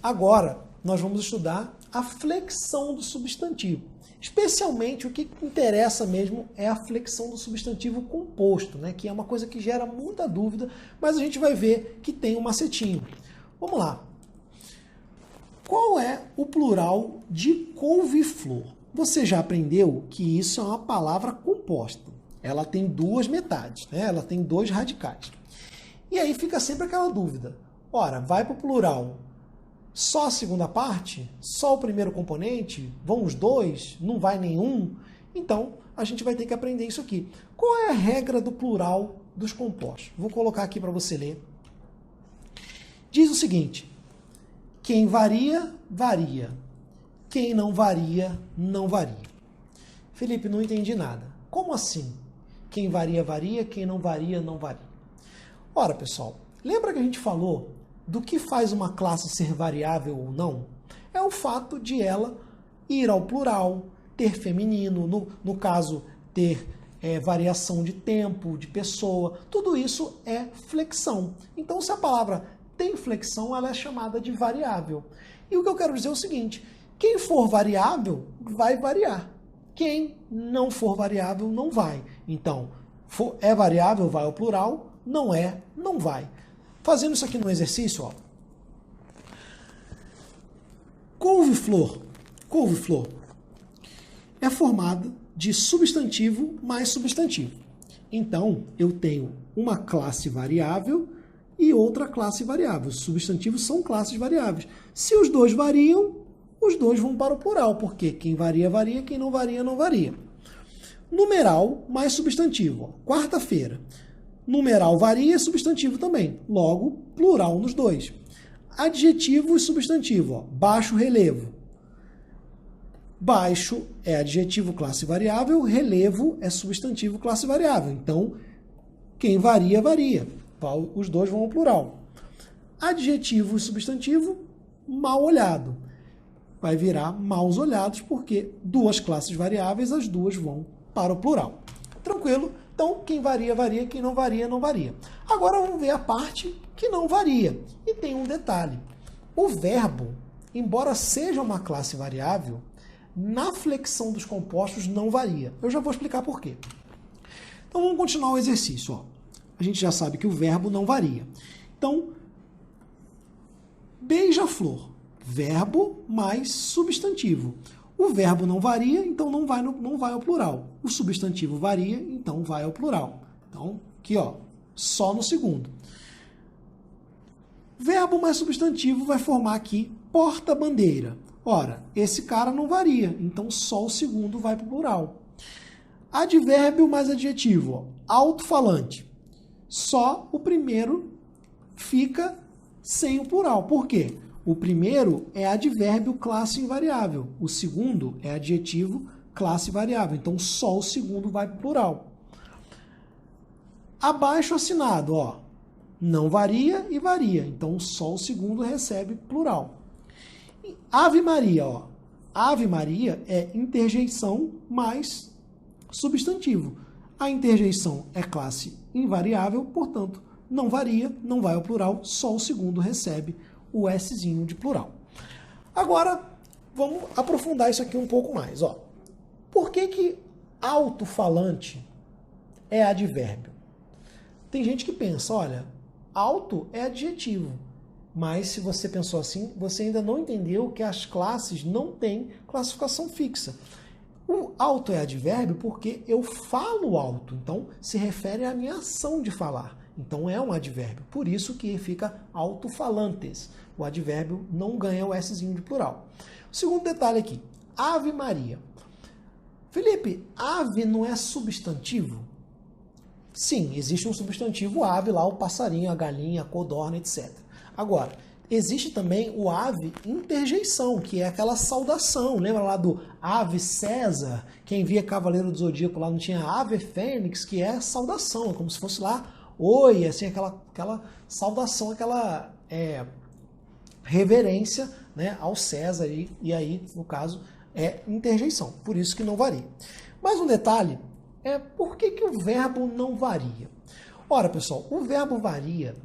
Agora, nós vamos estudar a flexão do substantivo. Especialmente o que interessa mesmo é a flexão do substantivo composto, né? Que é uma coisa que gera muita dúvida, mas a gente vai ver que tem um macetinho. Vamos lá. Qual é o plural de couve-flor? Você já aprendeu que isso é uma palavra composta. Ela tem duas metades, né? Ela tem dois radicais. E aí fica sempre aquela dúvida. Ora, vai para o plural só a segunda parte? Só o primeiro componente? Vão os dois? Não vai nenhum? Então, a gente vai ter que aprender isso aqui. Qual é a regra do plural dos compostos? Vou colocar aqui para você ler. Diz o seguinte: quem varia, varia. Quem não varia, não varia. Felipe, não entendi nada. Como assim? Quem varia, varia. Quem não varia, não varia. Ora, pessoal, lembra que a gente falou do que faz uma classe ser variável ou não? É o fato de ela ir ao plural, ter feminino, no caso, ter variação de tempo, de pessoa. Tudo isso é flexão. Então, se a palavra tem flexão, ela é chamada de variável. E o que eu quero dizer é o seguinte: quem for variável, vai variar. Quem não for variável, não vai. Então, é variável, vai ao plural. Não é, não vai. Fazendo isso aqui no exercício, ó. Couve-flor. Couve-flor é formada de substantivo mais substantivo. Então, eu tenho uma classe variável e outra classe variável. Os substantivos são classes variáveis. Se os dois variam, os dois vão para o plural, porque quem varia, varia, quem não varia, não varia. Numeral mais substantivo. Quarta-feira. Numeral varia, substantivo também. Logo, plural nos dois. Adjetivo e substantivo. Ó. Baixo relevo. Baixo é adjetivo classe variável, relevo é substantivo classe variável. Então, quem varia, varia. Os dois vão ao plural. Adjetivo e substantivo, mal olhado. Vai virar maus olhados, porque duas classes variáveis, as duas vão para o plural. Tranquilo? Então, quem varia, varia. Quem não varia, não varia. Agora vamos ver a parte que não varia. E tem um detalhe. O verbo, embora seja uma classe variável, na flexão dos compostos não varia. Eu já vou explicar por quê. Então, vamos continuar o exercício. Ó. A gente já sabe que o verbo não varia. Então, beija-flor. Verbo mais substantivo. O verbo não varia, então não vai ao plural. O substantivo varia, então vai ao plural. Então, aqui, ó, só no segundo. Verbo mais substantivo vai formar aqui porta-bandeira. Ora, esse cara não varia, então só o segundo vai para o plural. Advérbio mais adjetivo, ó, alto-falante. Só o primeiro fica sem o plural. Por quê? O primeiro é advérbio classe invariável. O segundo é adjetivo classe variável. Então, só o segundo vai para o plural. Abaixo assinado, ó, não varia e varia. Então, só o segundo recebe plural. Ave Maria, ó. Ave Maria é interjeição mais substantivo. A interjeição é classe invariável, portanto, não varia, não vai ao plural, só o segundo recebe o Szinho de plural. Agora, vamos aprofundar isso aqui um pouco mais. Ó. Por que alto-falante é advérbio? Tem gente que pensa, olha, alto é adjetivo, mas se você pensou assim, você ainda não entendeu que as classes não têm classificação fixa. O alto é advérbio porque eu falo alto, então se refere à minha ação de falar. Então é um advérbio, por isso que fica alto-falantes. O advérbio não ganha o Szinho de plural. O segundo detalhe aqui, Ave Maria. Felipe, ave não é substantivo? Sim, existe um substantivo ave lá, o passarinho, a galinha, a codorna, etc. Agora, existe também o ave interjeição, que é aquela saudação. Lembra lá do Ave César? Quem via Cavaleiro do Zodíaco lá não tinha Ave Fênix, que é saudação, é como se fosse lá oi, assim, aquela saudação, aquela reverência, né, ao César, e aí, no caso, é interjeição, por isso que não varia. Mas um detalhe é por que o verbo não varia? Ora, pessoal, o verbo varia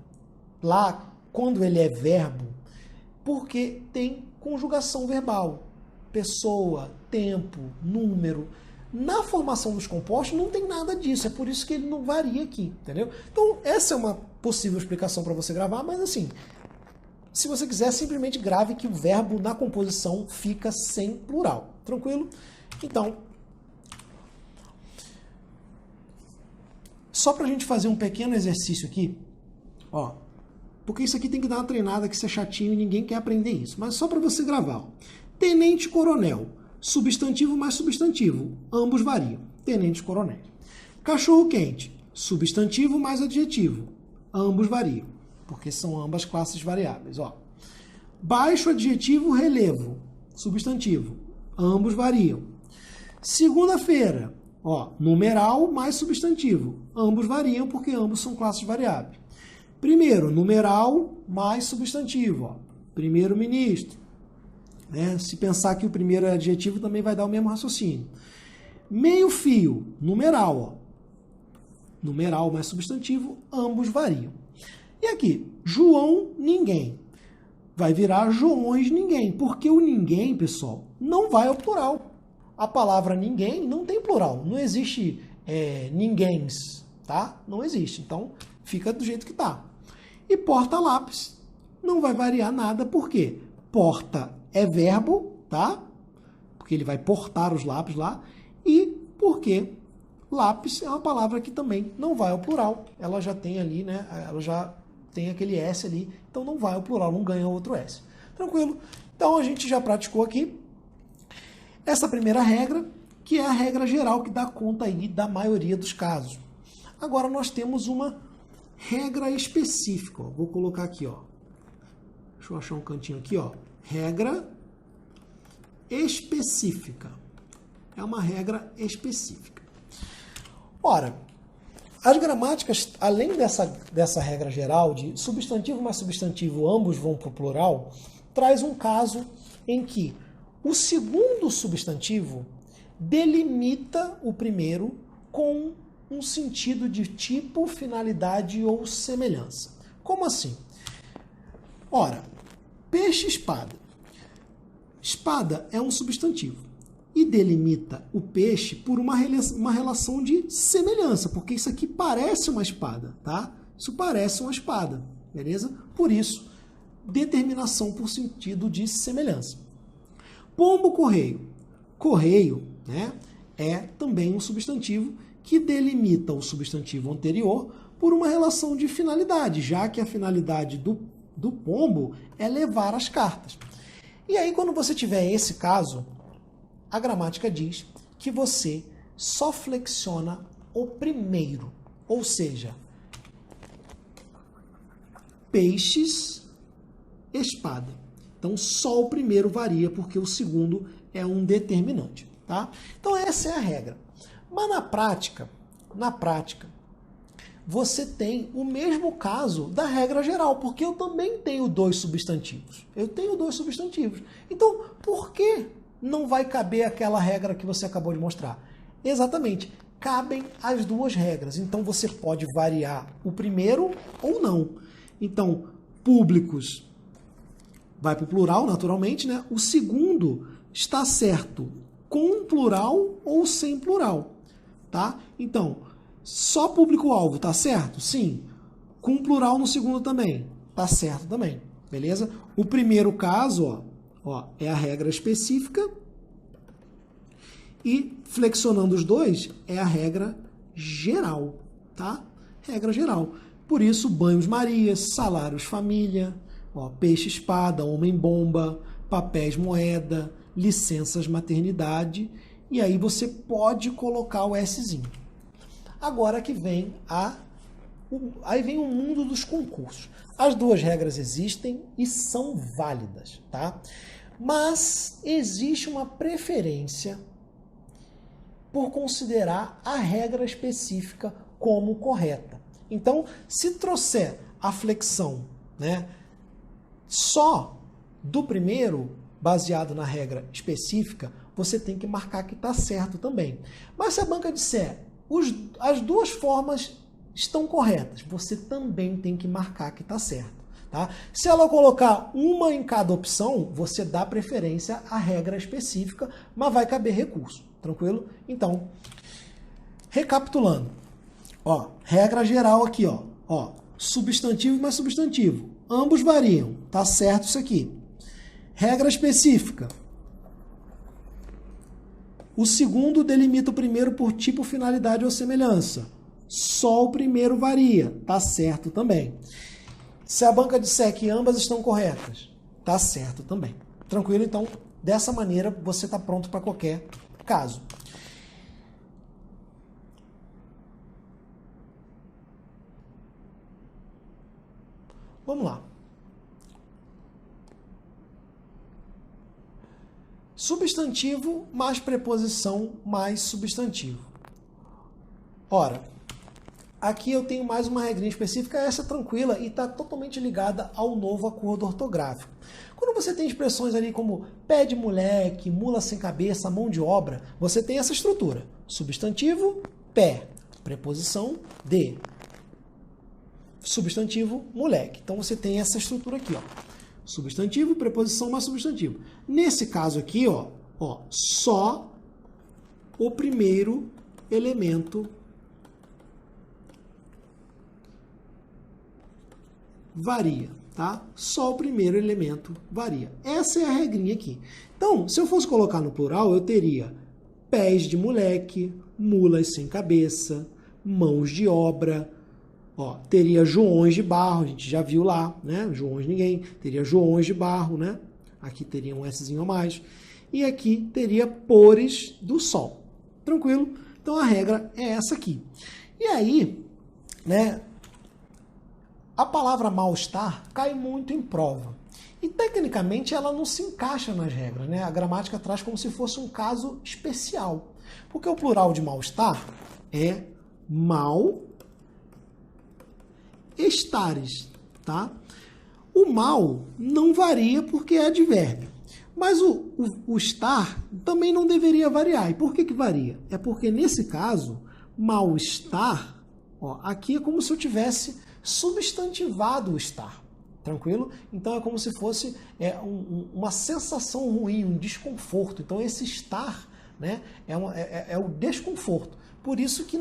lá, quando ele é verbo, porque tem conjugação verbal. Pessoa, tempo, número. Na formação dos compostos não tem nada disso, é por isso que ele não varia aqui, entendeu? Então, essa é uma possível explicação para você gravar, mas assim, se você quiser, simplesmente grave que o verbo na composição fica sem plural. Tranquilo? Então, só para a gente fazer um pequeno exercício aqui, ó, porque isso aqui tem que dar uma treinada, que isso é chatinho e ninguém quer aprender isso, mas só para você gravar, ó. Tenente-coronel, substantivo mais substantivo, ambos variam. Tenente-coronel. Cachorro-quente, substantivo mais adjetivo, ambos variam, porque são ambas classes variáveis. Ó. Baixo adjetivo, relevo, substantivo, ambos variam. Segunda-feira, ó, numeral mais substantivo, ambos variam porque ambos são classes variáveis. Primeiro, numeral mais substantivo, ó, primeiro-ministro. Né? Se pensar que o primeiro é adjetivo, também vai dar o mesmo raciocínio. Meio-fio, numeral, ó, numeral mais substantivo, ambos variam. E aqui, João, ninguém. Vai virar Joões, ninguém. Porque o ninguém, pessoal, não vai ao plural. A palavra ninguém não tem plural. Não existe ninguéms, tá? Não existe. Então, fica do jeito que tá. E porta-lápis não vai variar nada. Por quê? Porta é verbo, tá? Porque ele vai portar os lápis lá. E porque lápis é uma palavra que também não vai ao plural. Ela já tem ali, né? Ela já tem aquele S ali, então não vai ao plural, não ganha outro S. Tranquilo? Então a gente já praticou aqui essa primeira regra, que é a regra geral que dá conta aí da maioria dos casos. Agora nós temos uma regra específica. Ó. Vou colocar aqui, ó. Deixa eu achar um cantinho aqui, ó. Regra específica. É uma regra específica. Ora, as gramáticas, além dessa regra geral de substantivo mais substantivo, ambos vão para o plural, traz um caso em que o segundo substantivo delimita o primeiro com um sentido de tipo, finalidade ou semelhança. Como assim? Ora, peixe-espada. Espada é um substantivo. E delimita o peixe por uma relação de semelhança, porque isso aqui parece uma espada, tá? Isso parece uma espada, beleza? Por isso, determinação por sentido de semelhança. Pombo-correio. Correio, né, é também um substantivo que delimita o substantivo anterior por uma relação de finalidade, já que a finalidade do pombo é levar as cartas. E aí, quando você tiver esse caso, a gramática diz que você só flexiona o primeiro, ou seja, peixes, espada. Então, só o primeiro varia, porque o segundo é um determinante, tá? Então, essa é a regra. Mas na prática, você tem o mesmo caso da regra geral, porque eu também tenho dois substantivos. Então, por que não vai caber aquela regra que você acabou de mostrar? Exatamente, cabem as duas regras. Então você pode variar o primeiro ou não. Então, públicos vai para o plural, naturalmente, né? O segundo está certo com plural ou sem plural, tá? Então, só público-alvo tá certo? Sim. Com plural no segundo também. Tá certo também, beleza? O primeiro caso, ó, é a regra específica e flexionando os dois é a regra geral, tá? Regra geral. Por isso, banhos-marias, salários-família, peixe-espada, homem-bomba, papéis-moeda, licenças-maternidade, e aí você pode colocar o Szinho. Agora que vem aí vem o mundo dos concursos. As duas regras existem e são válidas, tá? Mas existe uma preferência por considerar a regra específica como correta. Então, se trouxer a flexão, né, só do primeiro, baseado na regra específica, você tem que marcar que está certo também. Mas se a banca disser as duas formas estão corretas, você também tem que marcar que está certo. Tá? Se ela colocar uma em cada opção, você dá preferência à regra específica, mas vai caber recurso, tranquilo? Então, recapitulando, ó, regra geral aqui, ó, substantivo mais substantivo, ambos variam, tá certo isso aqui. Regra específica, o segundo delimita o primeiro por tipo, finalidade ou semelhança. Só o primeiro varia, tá certo também. Se a banca disser que ambas estão corretas, tá certo também. Tranquilo? Então, dessa maneira, você está pronto para qualquer caso. Vamos lá. Substantivo mais preposição mais substantivo. Ora, aqui eu tenho mais uma regrinha específica, essa é tranquila e está totalmente ligada ao novo acordo ortográfico. Quando você tem expressões ali como pé de moleque, mula sem cabeça, mão de obra, você tem essa estrutura. Substantivo, pé. Preposição, de. Substantivo, moleque. Então você tem essa estrutura aqui, ó. Substantivo, preposição mais substantivo. Nesse caso aqui, ó, só o primeiro elemento varia, tá? Só o primeiro elemento varia. Essa é a regrinha aqui. Então, se eu fosse colocar no plural, eu teria pés de moleque, mulas sem cabeça, mãos de obra, ó, teria joões de barro, a gente já viu lá, né? Joões ninguém, teria joões de barro, né? Aqui teria um Szinho a mais. E aqui teria pores do sol. Tranquilo? Então a regra é essa aqui. E aí, né? A palavra mal-estar cai muito em prova. E tecnicamente ela não se encaixa nas regras, né? A gramática traz como se fosse um caso especial. Porque o plural de mal-estar é mal-estares, tá? O mal não varia porque é advérbio. Mas o estar também não deveria variar. E por que que varia? É porque nesse caso, mal-estar, ó, aqui é como se eu tivesse substantivado o estar, tranquilo? Então é como se fosse uma sensação ruim, um desconforto. Então esse estar, né, é o desconforto. Por isso que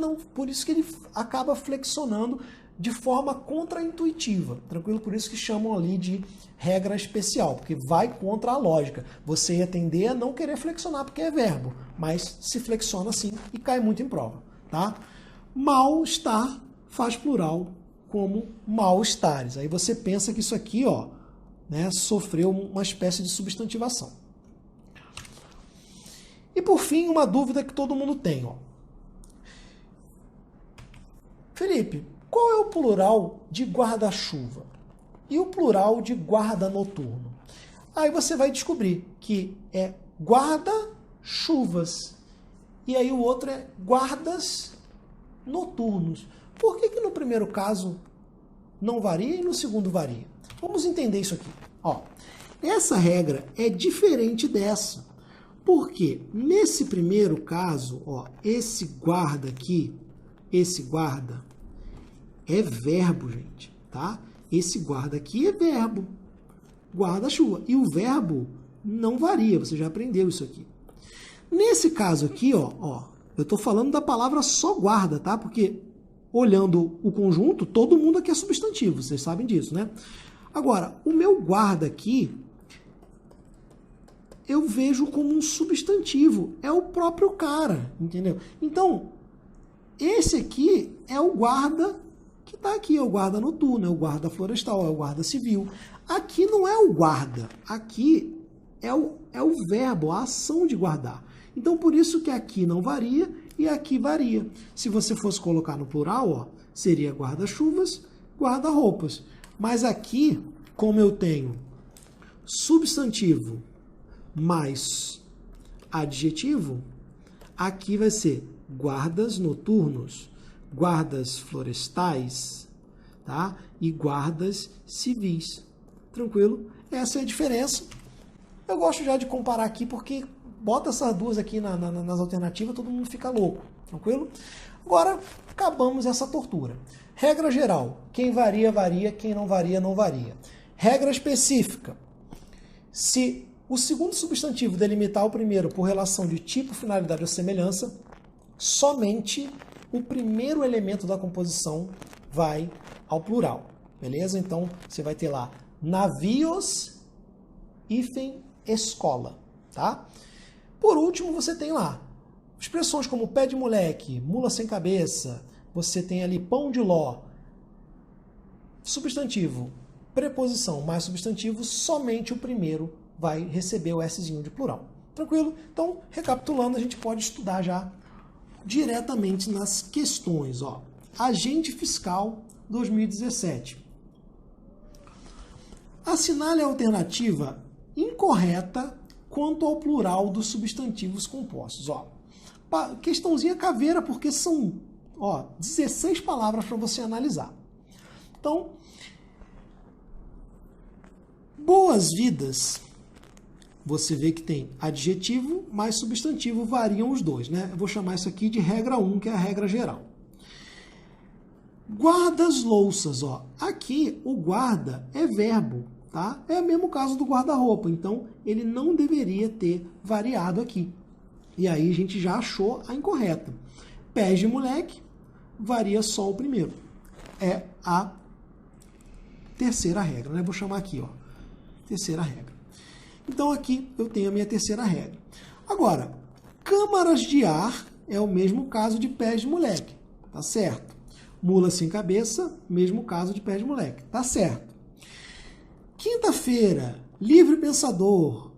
ele acaba flexionando de forma contraintuitiva, tranquilo? Por isso que chamam ali de regra especial, porque vai contra a lógica. Você ia tender a não querer flexionar porque é verbo, mas se flexiona assim e cai muito em prova, tá? Mal-estar faz plural como mal-estares. Aí você pensa que isso aqui, ó, né, sofreu uma espécie de substantivação. E por fim, uma dúvida que todo mundo tem, ó. Felipe, qual é o plural de guarda-chuva? E o plural de guarda noturno? Aí você vai descobrir que é guarda-chuvas. E aí o outro é guardas noturnos. Por que no primeiro caso não varia e no segundo varia? Vamos entender isso aqui. Ó, essa regra é diferente dessa. Porque nesse primeiro caso, ó, esse guarda aqui, esse guarda é verbo, gente, tá? Esse guarda aqui é verbo. Guarda-chuva. E o verbo não varia, você já aprendeu isso aqui. Nesse caso aqui, ó, eu tô falando da palavra só guarda, tá? Porque olhando o conjunto, todo mundo aqui é substantivo, vocês sabem disso, né? Agora, o meu guarda aqui, eu vejo como um substantivo, é o próprio cara, entendeu? Então, esse aqui é o guarda que está aqui, é o guarda noturno, é o guarda florestal, é o guarda civil. Aqui não é o guarda, aqui é o verbo, a ação de guardar. Então, por isso que aqui não varia e aqui varia. Se você fosse colocar no plural, ó, seria guarda-chuvas, guarda-roupas. Mas aqui, como eu tenho substantivo mais adjetivo, aqui vai ser guardas noturnos, guardas florestais, tá? E guardas civis. Tranquilo? Essa é a diferença. Eu gosto já de comparar aqui porque bota essas duas aqui nas alternativas, todo mundo fica louco. Tranquilo? Agora, acabamos essa tortura. Regra geral, quem varia, varia, quem não varia, não varia. Regra específica. Se o segundo substantivo delimitar o primeiro por relação de tipo, finalidade ou semelhança, somente o primeiro elemento da composição vai ao plural. Beleza? Então, você vai ter lá navios, hífen, escola. Tá? Por último, você tem lá expressões como pé de moleque, mula sem cabeça, você tem ali pão de ló, substantivo, preposição mais substantivo, somente o primeiro vai receber o Szinho de plural. Tranquilo? Então, recapitulando, a gente pode estudar já diretamente nas questões. Ó. Agente fiscal 2017. Assinale a alternativa incorreta quanto ao plural dos substantivos compostos. Ó. Questãozinha caveira, porque são 16 palavras para você analisar. Então, boas-vidas, você vê que tem adjetivo mais substantivo, variam os dois, né? Eu vou chamar isso aqui de regra 1, que é a regra geral. Guarda-louças, ó. Aqui o guarda é verbo, tá? É o mesmo caso do guarda-roupa, então ele não deveria ter variado aqui. E aí a gente já achou a incorreta. Pés de moleque, varia só o primeiro. É a terceira regra, né? Vou chamar aqui, ó. Terceira regra. Então aqui eu tenho a minha terceira regra. Agora, câmaras de ar é o mesmo caso de pés de moleque, tá certo? Mula sem cabeça, mesmo caso de pés de moleque, tá certo? Quinta-feira, livre pensador,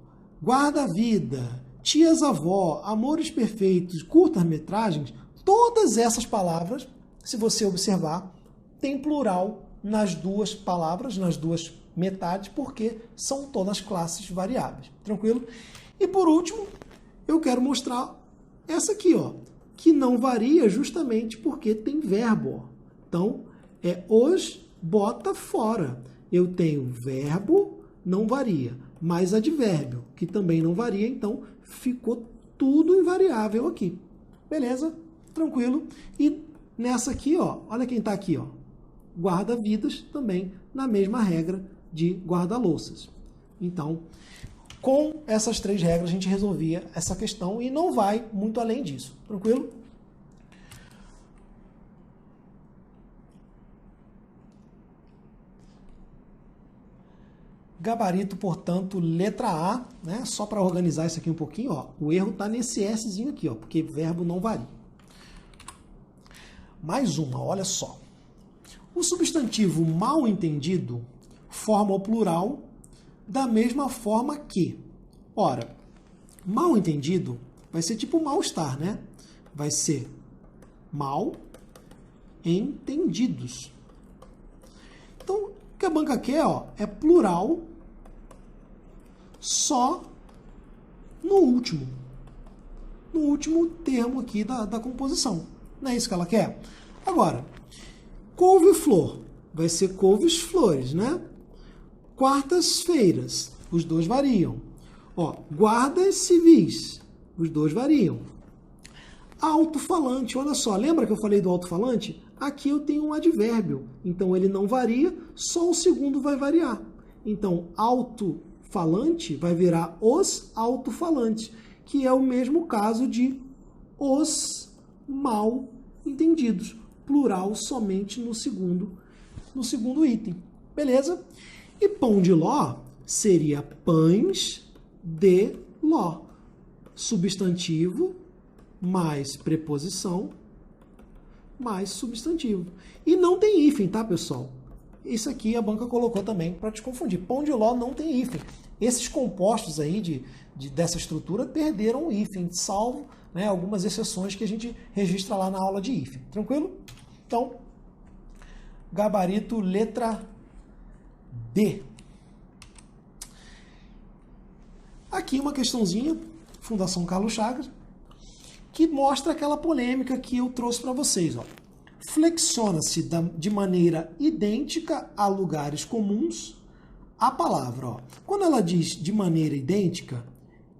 guarda-vida, tias-avó, amores perfeitos, curtas-metragens, todas essas palavras, se você observar, tem plural nas duas palavras, nas duas metades, porque são todas classes variáveis. Tranquilo? E por último, eu quero mostrar essa aqui, ó, que não varia justamente porque tem verbo. Ó. Então, é os bota fora. Eu tenho verbo, não varia, mais advérbio, que também não varia, então ficou tudo invariável aqui. Beleza? Tranquilo? E nessa aqui, ó, olha quem está aqui, ó, guarda-vidas também na mesma regra de guarda-louças. Então, com essas três regras a gente resolvia essa questão e não vai muito além disso. Tranquilo? Gabarito, portanto, letra A, né? Só para organizar isso aqui um pouquinho, ó, o erro está nesse Szinho aqui, ó, porque verbo não varia. Mais uma, olha só. O substantivo mal entendido forma o plural da mesma forma que. Ora, mal entendido vai ser tipo mal-estar, né? Vai ser mal entendidos. Então, o que a banca quer, ó, é plural só no último termo aqui da composição. Não é isso que ela quer? Agora, couve-flor vai ser couves-flores, né? Quartas-feiras, os dois variam. Ó, guardas civis, os dois variam. Alto-falante, olha só, lembra que eu falei do alto-falante? Aqui eu tenho um advérbio, então ele não varia, só o segundo vai variar. Então, alto-falante vai virar os alto-falantes, que é o mesmo caso de os mal entendidos, plural somente no segundo item. Beleza? E pão de ló seria pães de ló. Substantivo mais preposição mais substantivo. E não tem hífen, tá, pessoal? Isso aqui a banca colocou também para te confundir. Pão de ló não tem hífen. Esses compostos aí dessa estrutura perderam o hífen, salvo, né, algumas exceções que a gente registra lá na aula de hífen. Tranquilo? Então, gabarito letra D. Aqui uma questãozinha, Fundação Carlos Chagas, que mostra aquela polêmica que eu trouxe para vocês. Ó. Flexiona-se de maneira idêntica a lugares comuns a palavra. Ó. Quando ela diz de maneira idêntica,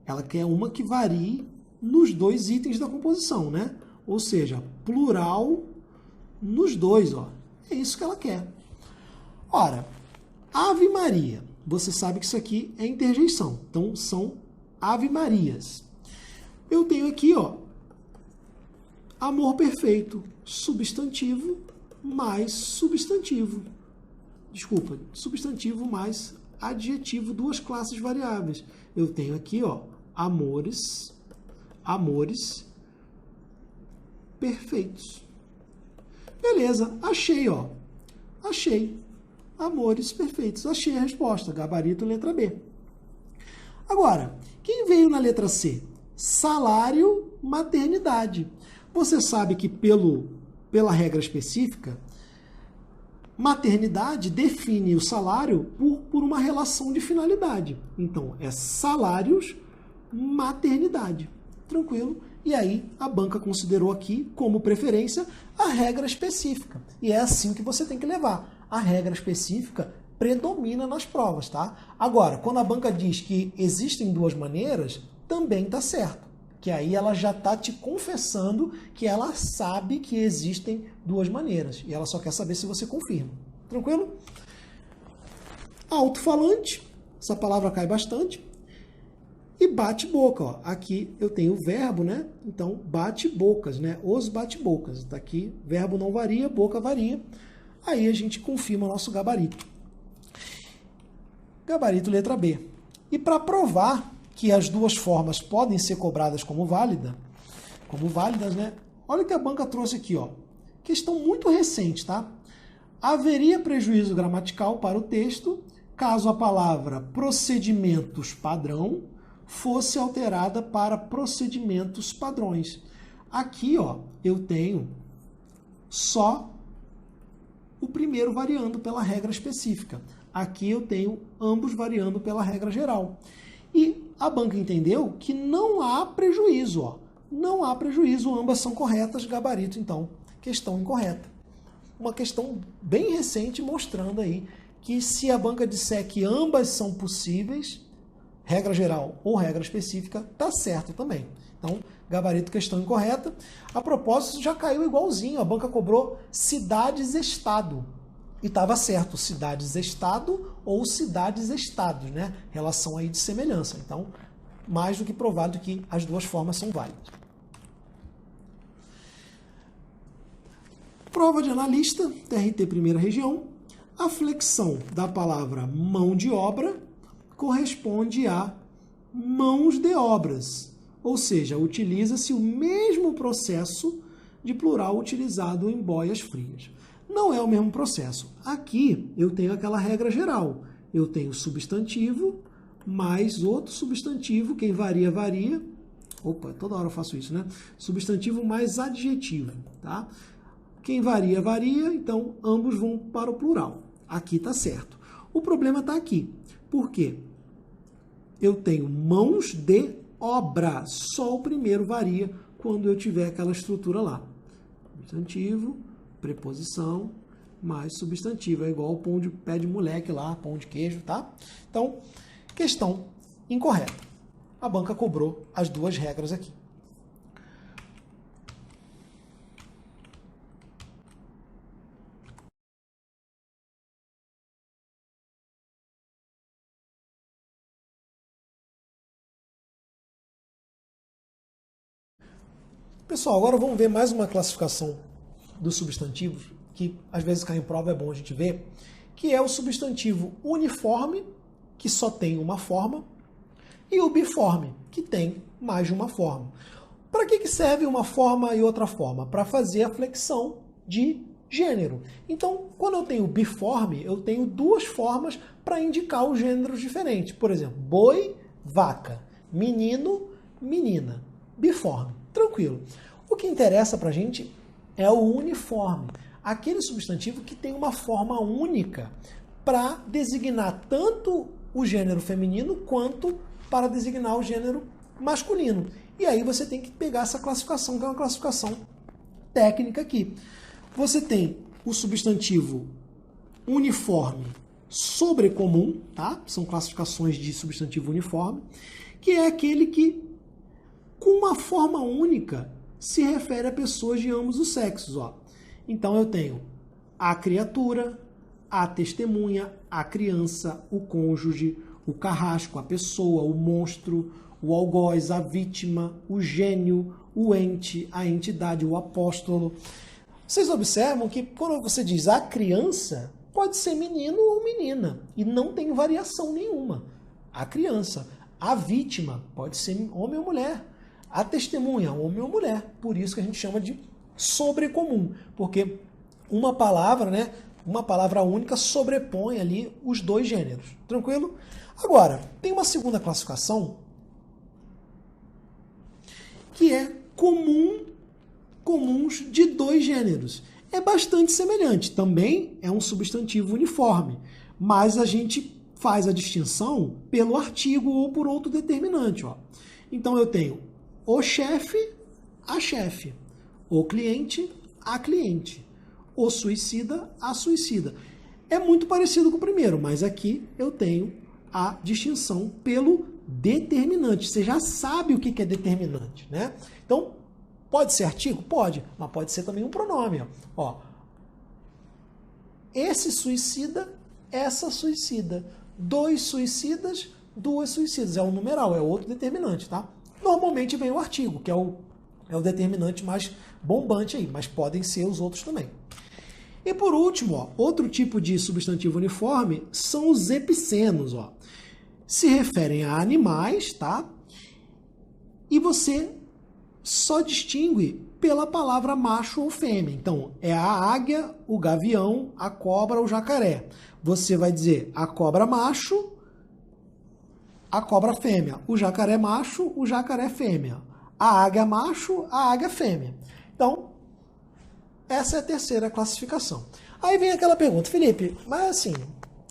ela quer uma que varie nos dois itens da composição, né? Ou seja, plural nos dois. Ó. É isso que ela quer. Ora, Ave Maria. Você sabe que isso aqui é interjeição. Então, são Ave Marias. Eu tenho aqui, ó, amor perfeito, substantivo mais substantivo. Desculpa, substantivo mais adjetivo, duas classes variáveis. Eu tenho aqui, ó, amores perfeitos. Beleza, achei, ó. Achei. Amores perfeitos. Achei a resposta. Gabarito, letra B. Agora, quem veio na letra C? Salário, maternidade. Você sabe que pela regra específica, maternidade define o salário por uma relação de finalidade. Então, é salários, maternidade. Tranquilo? E aí, a banca considerou aqui, como preferência, a regra específica. E é assim que você tem que levar. A regra específica predomina nas provas, tá? Agora, quando a banca diz que existem duas maneiras, também está certo. Que aí ela já está te confessando que ela sabe que existem duas maneiras. E ela só quer saber se você confirma. Tranquilo? Alto-falante. Essa palavra cai bastante. E bate-boca, ó. Aqui eu tenho o verbo, né? Então, bate-bocas, né? Os bate-bocas. Tá aqui, verbo não varia, boca varia. Aí a gente confirma o nosso gabarito. Gabarito letra B. E para provar que as duas formas podem ser cobradas como válidas, né? Olha o que a banca trouxe aqui, ó. Questão muito recente, tá? Haveria prejuízo gramatical para o texto caso a palavra procedimentos padrão fosse alterada para procedimentos padrões. Aqui, ó, eu tenho só o primeiro variando pela regra específica. Aqui eu tenho ambos variando pela regra geral. E a banca entendeu que não há prejuízo, ó. Não há prejuízo, ambas são corretas, gabarito, então, questão incorreta. Uma questão bem recente mostrando aí que se a banca disser que ambas são possíveis, regra geral ou regra específica, tá certo também. Então, gabarito, questão incorreta. A propósito, já caiu igualzinho. A banca cobrou cidades-estado. E estava certo, cidades-estado ou cidades-estados, né? Relação aí de semelhança. Então, mais do que provado que as duas formas são válidas. Prova de analista, TRT primeira região. A flexão da palavra mão de obra corresponde a mãos de obras. Ou seja, utiliza-se o mesmo processo de plural utilizado em boias frias. Não é o mesmo processo. Aqui eu tenho aquela regra geral. Eu tenho substantivo mais outro substantivo, quem varia, varia. Opa, toda hora eu faço isso, né? Substantivo mais adjetivo, tá? Quem varia, varia, então ambos vão para o plural. Aqui está certo. O problema está aqui. Por quê? Eu tenho mãos de obra. Só o primeiro varia quando eu tiver aquela estrutura lá. Substantivo, preposição, mais substantivo. É igual o pão de pé de moleque lá, pão de queijo, tá? Então, questão incorreta. A banca cobrou as duas regras aqui. Pessoal, agora vamos ver mais uma classificação dos substantivos, que às vezes cai em prova, é bom a gente ver, que é o substantivo uniforme, que só tem uma forma, e o biforme, que tem mais de uma forma. Para que serve uma forma e outra forma? Para fazer a flexão de gênero. Então, quando eu tenho biforme, eu tenho duas formas para indicar os gêneros diferentes. Por exemplo, boi, vaca, menino, menina. Biforme. Tranquilo. O que interessa para a gente é o uniforme. Aquele substantivo que tem uma forma única para designar tanto o gênero feminino quanto para designar o gênero masculino. E aí você tem que pegar essa classificação, que é uma classificação técnica aqui. Você tem o substantivo uniforme sobrecomum, tá? São classificações de substantivo uniforme, que é aquele que, com uma forma única, se refere a pessoas de ambos os sexos. Ó. Então eu tenho a criatura, a testemunha, a criança, o cônjuge, o carrasco, a pessoa, o monstro, o algoz, a vítima, o gênio, o ente, a entidade, o apóstolo. Vocês observam que quando você diz a criança, pode ser menino ou menina, e não tem variação nenhuma. A criança. A vítima pode ser homem ou mulher. A testemunha, homem ou mulher. Por isso que a gente chama de sobrecomum, porque uma palavra, né, uma palavra única sobrepõe ali os dois gêneros. Tranquilo? Agora, tem uma segunda classificação que é comuns de dois gêneros. É bastante semelhante. Também é um substantivo uniforme, mas a gente faz a distinção pelo artigo ou por outro determinante. Ó. Então eu tenho o chefe, a chefe. O cliente, a cliente. O suicida, a suicida. É muito parecido com o primeiro, mas aqui eu tenho a distinção pelo determinante. Você já sabe o que é determinante, né? Então, pode ser artigo? Pode, mas pode ser também um pronome. Ó. Esse suicida, essa suicida. Dois suicidas, duas suicidas. É um numeral, é outro determinante, tá? Normalmente vem o artigo, que é o determinante mais bombante aí, mas podem ser os outros também. E por último, ó, outro tipo de substantivo uniforme são os epicenos. Ó. Se referem a animais, tá? E você só distingue pela palavra macho ou fêmea. Então, é a águia, o gavião, a cobra, o jacaré. Você vai dizer a cobra macho, a cobra fêmea. O jacaré macho, o jacaré fêmea. A águia macho, a águia fêmea. Então, essa é a terceira classificação. Aí vem aquela pergunta, Felipe, mas assim,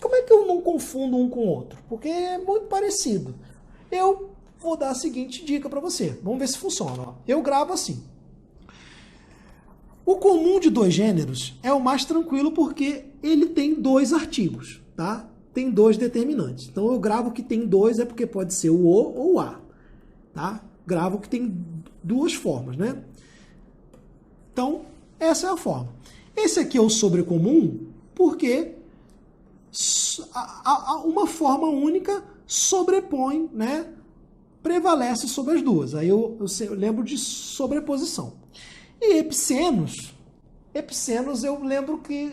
como é que eu não confundo um com o outro? Porque é muito parecido. Eu vou dar a seguinte dica para você. Vamos ver se funciona. Ó. Eu gravo assim. O comum de dois gêneros é o mais tranquilo porque ele tem dois artigos, tá? Tem dois determinantes. Então eu gravo que tem dois é porque pode ser o ou o a, tá? Gravo que tem duas formas, né? Então, essa é a forma. Esse aqui é o sobrecomum porque uma forma única sobrepõe, né? Prevalece sobre as duas. Aí eu lembro de sobreposição. E epicenos eu lembro que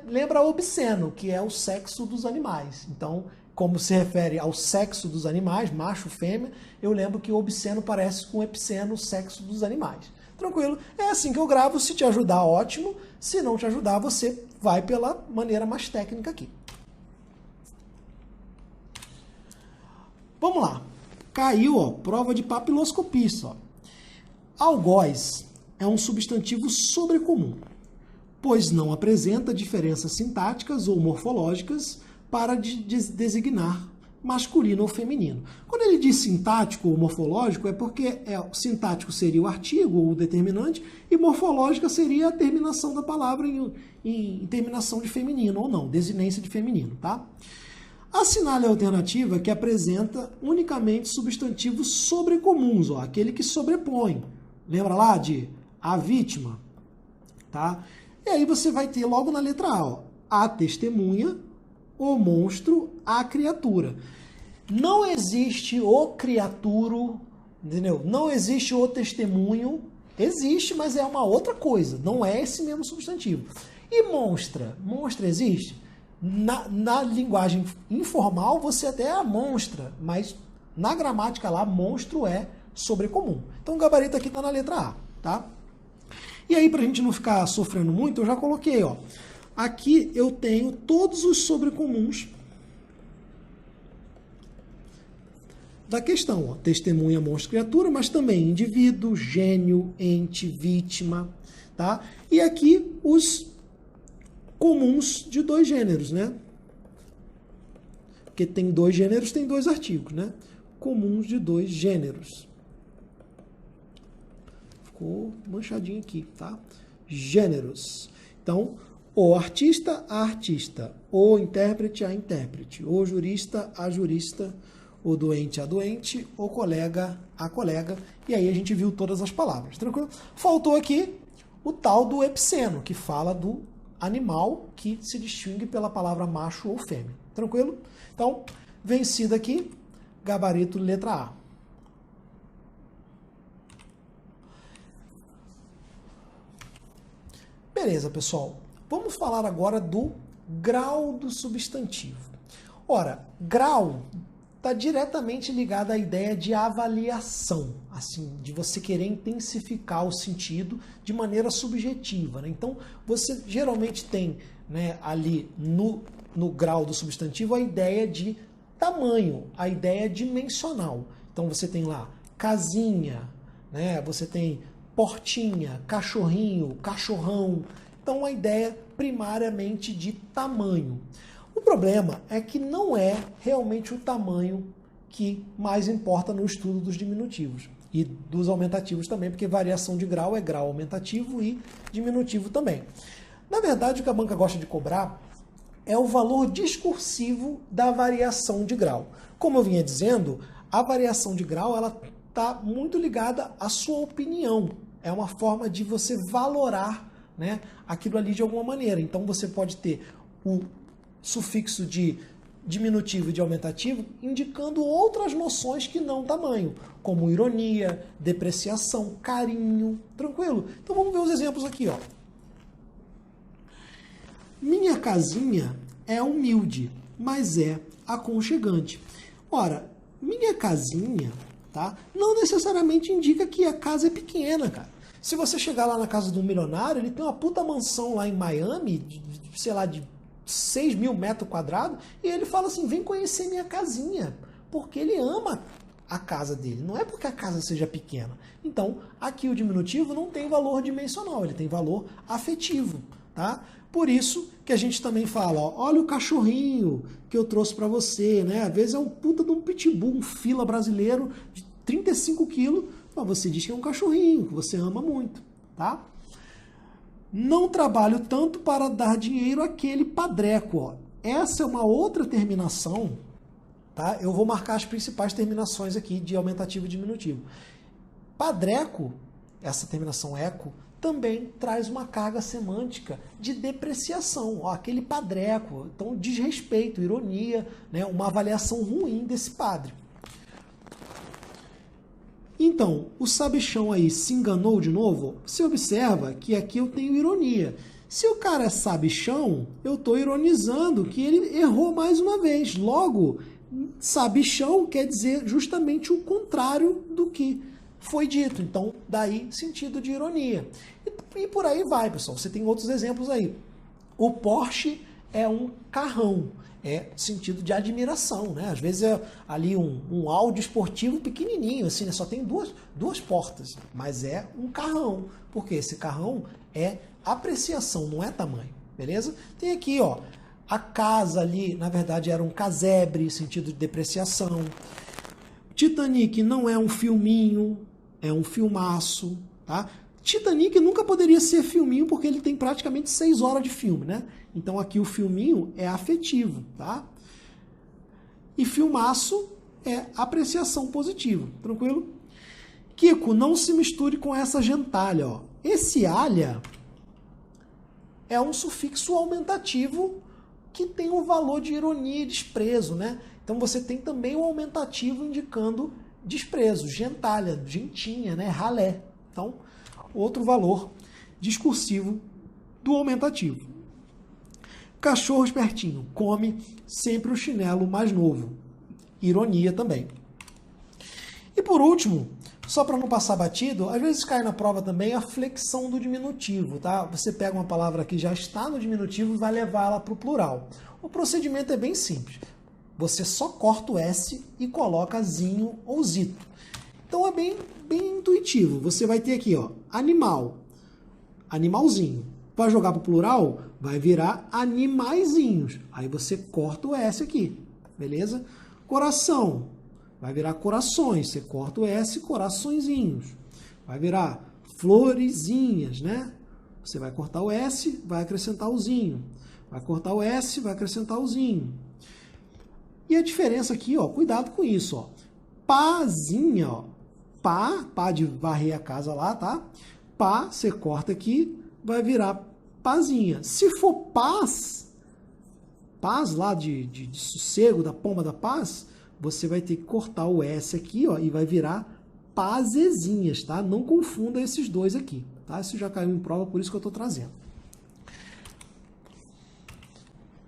lembra obsceno, que é o sexo dos animais. Então, como se refere ao sexo dos animais, macho, fêmea, eu lembro que obsceno parece com epiceno, o sexo dos animais. Tranquilo? É assim que eu gravo. Se te ajudar, ótimo. Se não te ajudar, você vai pela maneira mais técnica aqui. Vamos lá. Caiu, ó, prova de papiloscopista. Ó. Algoz é um substantivo sobrecomum, pois não apresenta diferenças sintáticas ou morfológicas para designar masculino ou feminino. Quando ele diz sintático ou morfológico, é porque sintático seria o artigo ou o determinante, e morfológica seria a terminação da palavra em terminação de feminino ou não, desinência de feminino, tá? Assinale a alternativa que apresenta unicamente substantivos sobrecomuns, ó, aquele que sobrepõe. Lembra lá de a vítima, tá? E aí você vai ter logo na letra A, ó, a testemunha, o monstro, a criatura. Não existe o criaturo, entendeu? Não existe o testemunho. Existe, mas é uma outra coisa. Não é esse mesmo substantivo. E monstra? Monstra existe? Na linguagem informal, você até é monstra, mas na gramática lá, monstro é sobrecomum. Então o gabarito aqui está na letra A, tá? E aí, para a gente não ficar sofrendo muito, eu já coloquei, ó. Aqui eu tenho todos os sobrecomuns da questão. Ó. Testemunha, monstro, criatura, mas também indivíduo, gênio, ente, vítima. Tá? E aqui os comuns de dois gêneros, né? Porque tem dois gêneros, tem dois artigos, né? Comuns de dois gêneros. Ficou manchadinho aqui, tá? Gêneros. Então, o artista, a artista. O intérprete, a intérprete. O jurista, a jurista. O doente, a doente. O colega, a colega. E aí a gente viu todas as palavras, tranquilo? Faltou aqui o tal do epiceno, que fala do animal que se distingue pela palavra macho ou fêmea. Tranquilo? Então, vencido aqui, gabarito letra A. Beleza, pessoal. Vamos falar agora do grau do substantivo. Ora, grau está diretamente ligado à ideia de avaliação, assim, de você querer intensificar o sentido de maneira subjetiva, né? Então, você geralmente tem, né, ali no grau do substantivo a ideia de tamanho, a ideia dimensional. Então, você tem lá casinha, né? Você tem portinha, cachorrinho, cachorrão. Então, a ideia primariamente de tamanho. O problema é que não é realmente o tamanho que mais importa no estudo dos diminutivos e dos aumentativos também, porque variação de grau é grau aumentativo e diminutivo também. Na verdade, o que a banca gosta de cobrar é o valor discursivo da variação de grau. Como eu vinha dizendo, a variação de grau ela está muito ligada à sua opinião. É uma forma de você valorar, né, aquilo ali de alguma maneira. Então você pode ter o sufixo de diminutivo e de aumentativo indicando outras noções que não tamanho, como ironia, depreciação, carinho, tranquilo? Então vamos ver os exemplos aqui, ó. Minha casinha é humilde, mas é aconchegante. Ora, minha casinha, tá, não necessariamente indica que a casa é pequena, cara. Se você chegar lá na casa de um milionário, ele tem uma puta mansão lá em Miami, sei lá, de 6 mil metros quadrados, e ele fala assim, vem conhecer minha casinha, porque ele ama a casa dele, não é porque a casa seja pequena. Então, aqui o diminutivo não tem valor dimensional, ele tem valor afetivo, tá? Por isso que a gente também fala, ó, olha o cachorrinho que eu trouxe para você, né? Às vezes é um puta de um pitbull, um fila brasileiro de 35 quilos, mas você diz que é um cachorrinho, que você ama muito, tá? Não trabalho tanto para dar dinheiro àquele padreco, ó. Essa é uma outra terminação, tá? Eu vou marcar as principais terminações aqui de aumentativo e diminutivo. Padreco, essa terminação eco, também traz uma carga semântica de depreciação, ó, aquele padreco, então desrespeito, ironia, né, uma avaliação ruim desse padre. Então, o sabichão aí se enganou de novo? Você observa que aqui eu tenho ironia. Se o cara é sabichão, eu estou ironizando que ele errou mais uma vez. Logo, sabichão quer dizer justamente o contrário do que foi dito. Então, daí sentido de ironia. E por aí vai, pessoal. Você tem outros exemplos aí. O Porsche é um carrão. É sentido de admiração, né? Às vezes é ali um Audi esportivo pequenininho, assim, né? Só tem duas portas, mas é um carrão, porque esse carrão é apreciação, não é tamanho, beleza? Tem aqui, ó, a casa ali, na verdade era um casebre, sentido de depreciação. Titanic não é um filminho, é um filmaço, tá? Titanic nunca poderia ser filminho porque ele tem praticamente 6 horas de filme, né? Então aqui o filminho é afetivo, tá? E filmaço é apreciação positiva, tranquilo? Kiko, não se misture com essa gentalha, ó. Esse alha é um sufixo aumentativo que tem o valor de ironia e desprezo, né? Então você tem também o aumentativo indicando desprezo, gentalha, gentinha, né? Ralé. Então, outro valor discursivo do aumentativo. Cachorro espertinho, come sempre o chinelo mais novo. Ironia também. E por último, só para não passar batido, às vezes cai na prova também a flexão do diminutivo, tá? Você pega uma palavra que já está no diminutivo e vai levar ela para o plural. O procedimento é bem simples. Você só corta o S e coloca zinho ou zito. Então é bem intuitivo. Você vai ter aqui, ó, animal, animalzinho. Para jogar para o plural, vai virar animaizinhos. Aí você corta o S aqui, beleza? Coração, vai virar corações. Você corta o S, coraçõezinhos. Vai virar florezinhas, né? Você vai cortar o S, vai acrescentar o zinho. Vai cortar o S, vai acrescentar o zinho. E a diferença aqui, ó, cuidado com isso, ó. Pazinha, ó. Pá de varrer a casa lá, tá? Pá, você corta aqui, vai virar pazinha. Se for paz, paz lá de sossego, da pomba da paz, você vai ter que cortar o S aqui, ó, e vai virar pazezinhas, tá? Não confunda esses dois aqui, tá? Isso já caiu em prova, por isso que eu estou trazendo.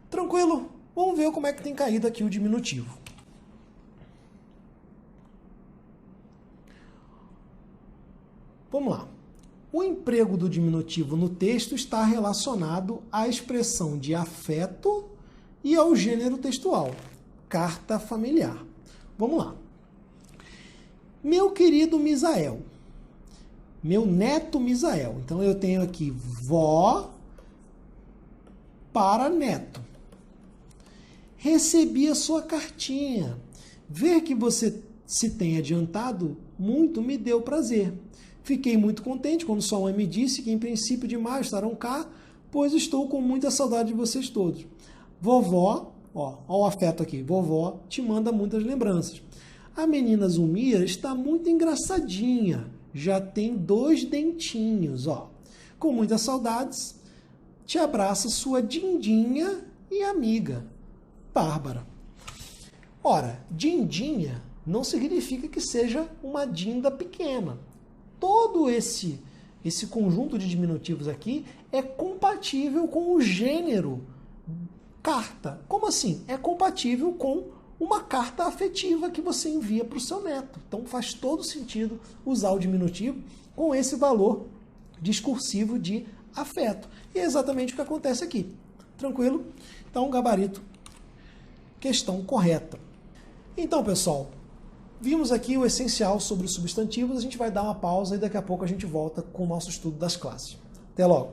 Tranquilo? Vamos ver como é que tem caído aqui o diminutivo. Vamos lá. O emprego do diminutivo no texto está relacionado à expressão de afeto e ao gênero textual, carta familiar. Vamos lá. Meu querido Misael, meu neto Misael. Então eu tenho aqui vó para neto. Recebi a sua cartinha. Ver que você se tem adiantado muito me deu prazer. Fiquei muito contente quando sua mãe me disse que em princípio de maio estarão cá, pois estou com muita saudade de vocês todos. Vovó, ó o afeto aqui, vovó te manda muitas lembranças. A menina Zulmira está muito engraçadinha, já tem 2 dentinhos, ó. Com muitas saudades, te abraça sua dindinha e amiga, Bárbara. Ora, dindinha não significa que seja uma dinda pequena. Todo esse conjunto de diminutivos aqui é compatível com o gênero carta. Como assim? É compatível com uma carta afetiva que você envia para o seu neto. Então faz todo sentido usar o diminutivo com esse valor discursivo de afeto. E é exatamente o que acontece aqui. Tranquilo? Então, gabarito, questão correta. Então, pessoal, vimos aqui o essencial sobre os substantivos, a gente vai dar uma pausa e daqui a pouco a gente volta com o nosso estudo das classes. Até logo!